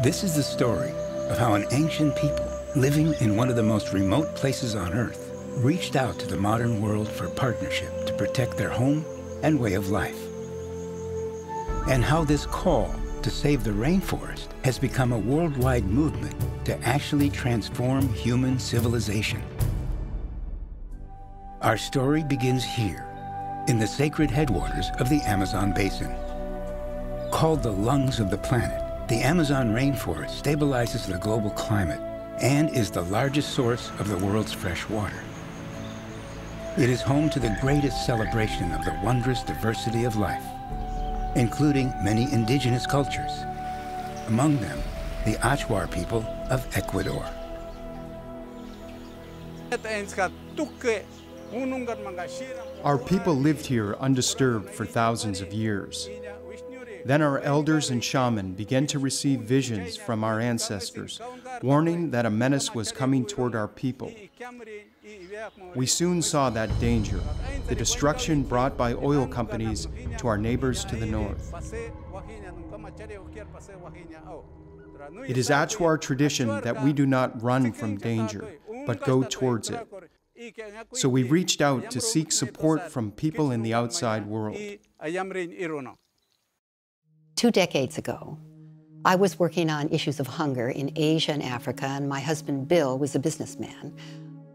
This is the story of how an ancient people living in one of the most remote places on Earth reached out to the modern world for partnership to protect their home and way of life. And how this call to save the rainforest has become a worldwide movement to actually transform human civilization. Our story begins here, in the sacred headwaters of the Amazon basin. Called the lungs of the planet, the Amazon rainforest stabilizes the global climate and is the largest source of the world's fresh water. It is home to the greatest celebration of the wondrous diversity of life, including many indigenous cultures, among them the Achuar people of Ecuador. Our people lived here undisturbed for thousands of years. Then our elders and shaman began to receive visions from our ancestors, warning that a menace was coming toward our people. We soon saw that danger, the destruction brought by oil companies to our neighbors to the north. It is Achuar tradition that we do not run from danger, but go towards it. So we reached out to seek support from people in the outside world. 2 decades ago, I was working on issues of hunger in Asia and Africa, and my husband Bill was a businessman,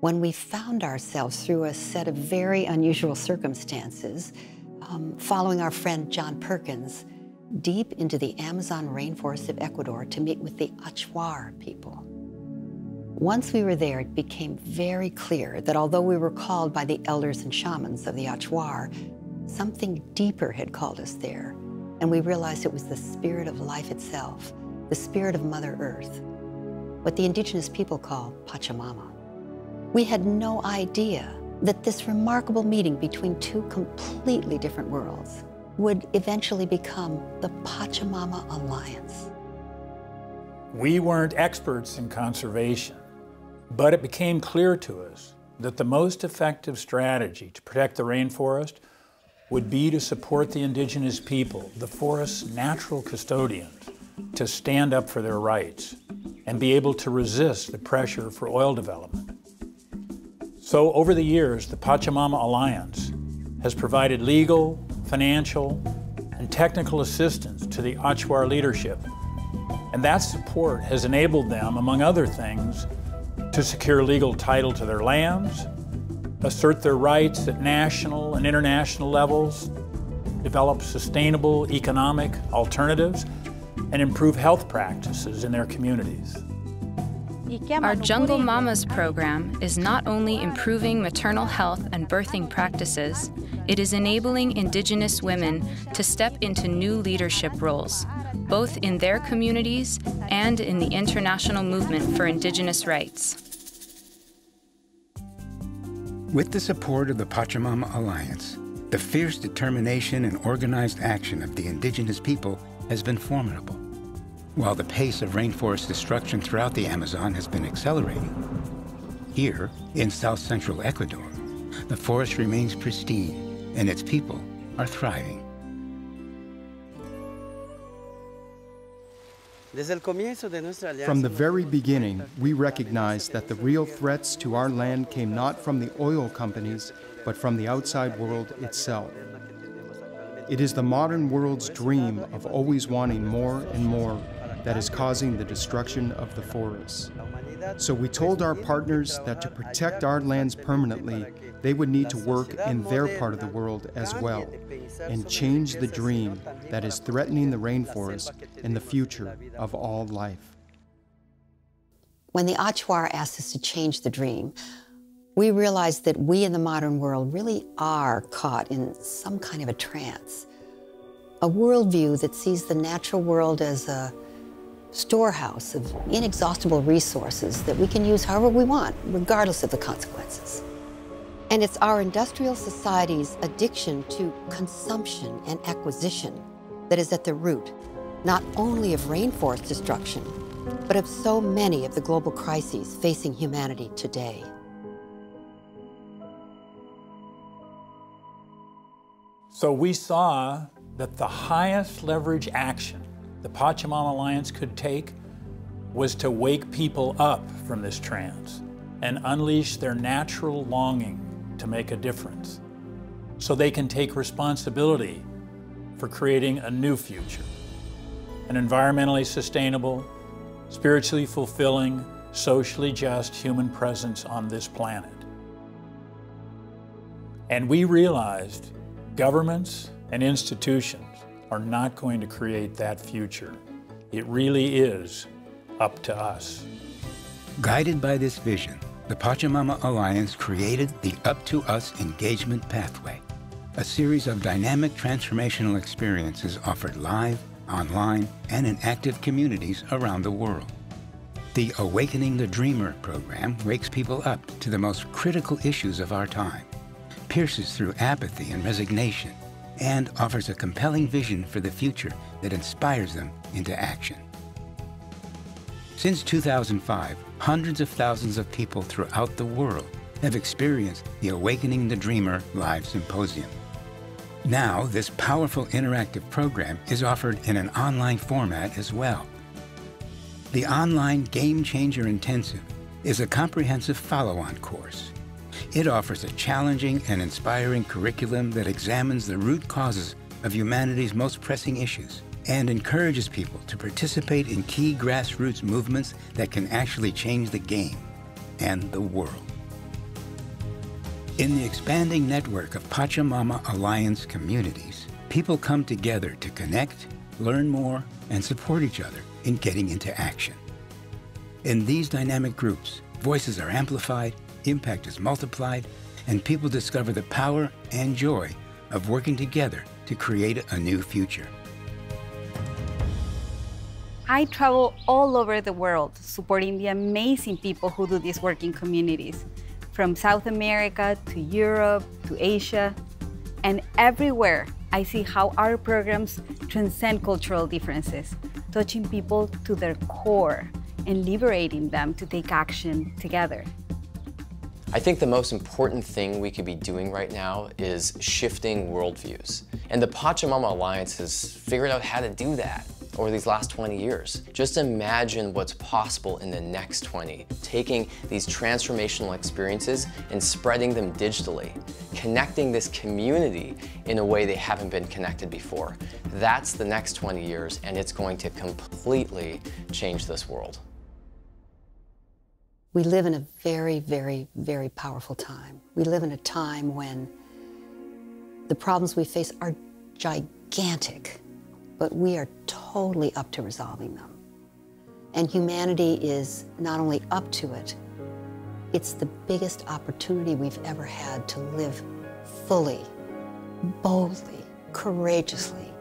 when we found ourselves through a set of very unusual circumstances, following our friend John Perkins deep into the Amazon rainforest of Ecuador to meet with the Achuar people. Once we were there, it became very clear that although we were called by the elders and shamans of the Achuar, something deeper had called us there. And we realized it was the spirit of life itself, the spirit of Mother Earth, what the indigenous people call Pachamama. We had no idea that this remarkable meeting between two completely different worlds would eventually become the Pachamama Alliance. We weren't experts in conservation, but it became clear to us that the most effective strategy to protect the rainforest would be to support the indigenous people, the forest's natural custodians, to stand up for their rights and be able to resist the pressure for oil development. So over the years, the Pachamama Alliance has provided legal, financial, and technical assistance to the Achuar leadership. And that support has enabled them, among other things, to secure legal title to their lands, assert their rights at national and international levels, develop sustainable economic alternatives, and improve health practices in their communities. Our Jungle Mamas program is not only improving maternal health and birthing practices, it is enabling indigenous women to step into new leadership roles, both in their communities and in the international movement for indigenous rights. With the support of the Pachamama Alliance, the fierce determination and organized action of the indigenous people has been formidable. While the pace of rainforest destruction throughout the Amazon has been accelerating, here in south-central Ecuador, the forest remains pristine and its people are thriving. From the very beginning, we recognized that the real threats to our land came not from the oil companies, but from the outside world itself. It is the modern world's dream of always wanting more and more that is causing the destruction of the forests. So we told our partners that to protect our lands permanently, they would need to work in their part of the world as well and change the dream that is threatening the rainforest and the future of all life. When the Achuar asked us to change the dream, we realized that we in the modern world really are caught in some kind of a trance. A worldview that sees the natural world as a storehouse of inexhaustible resources that we can use however we want, regardless of the consequences. And it's our industrial society's addiction to consumption and acquisition that is at the root, not only of rainforest destruction, but of so many of the global crises facing humanity today. So we saw that the highest leverage action the Pachamama Alliance could take was to wake people up from this trance and unleash their natural longing to make a difference so they can take responsibility for creating a new future, an environmentally sustainable, spiritually fulfilling, socially just human presence on this planet. And we realized governments and institutions are not going to create that future. It really is up to us. Guided by this vision, the Pachamama Alliance created the Up to Us Engagement Pathway, a series of dynamic transformational experiences offered live, online, and in active communities around the world. The Awakening the Dreamer program wakes people up to the most critical issues of our time, pierces through apathy and resignation, and offers a compelling vision for the future that inspires them into action. Since 2005, hundreds of thousands of people throughout the world have experienced the Awakening the Dreamer Live Symposium. Now, this powerful interactive program is offered in an online format as well. The online Game Changer Intensive is a comprehensive follow-on course. It offers a challenging and inspiring curriculum that examines the root causes of humanity's most pressing issues and encourages people to participate in key grassroots movements that can actually change the game and the world. In the expanding network of Pachamama Alliance communities, people come together to connect, learn more, and support each other in getting into action. In these dynamic groups, voices are amplified, impact is multiplied, and people discover the power and joy of working together to create a new future. I travel all over the world supporting the amazing people who do this work in communities, from South America to Europe to Asia. And everywhere I see how our programs transcend cultural differences, touching people to their core and liberating them to take action together. I think the most important thing we could be doing right now is shifting worldviews. And the Pachamama Alliance has figured out how to do that over these last 20 years. Just imagine what's possible in the next 20, taking these transformational experiences and spreading them digitally, connecting this community in a way they haven't been connected before. That's the next 20 years, and it's going to completely change this world. We live in a very, very, very powerful time. We live in a time when the problems we face are gigantic, but we are totally up to resolving them. And humanity is not only up to it, it's the biggest opportunity we've ever had to live fully, boldly, courageously.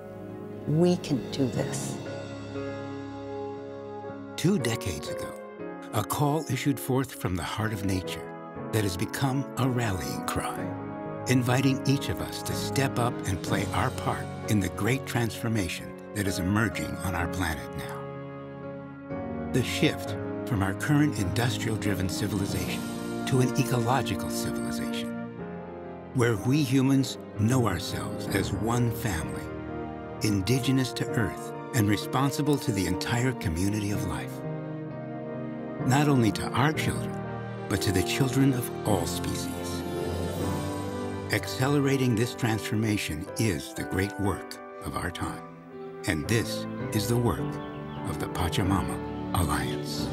We can do this. 2 decades ago, a call issued forth from the heart of nature that has become a rallying cry, inviting each of us to step up and play our part in the great transformation that is emerging on our planet now. The shift from our current industrial-driven civilization to an ecological civilization, where we humans know ourselves as one family, indigenous to Earth and responsible to the entire community of life. Not only to our children, but to the children of all species. Accelerating this transformation is the great work of our time. And this is the work of the Pachamama Alliance.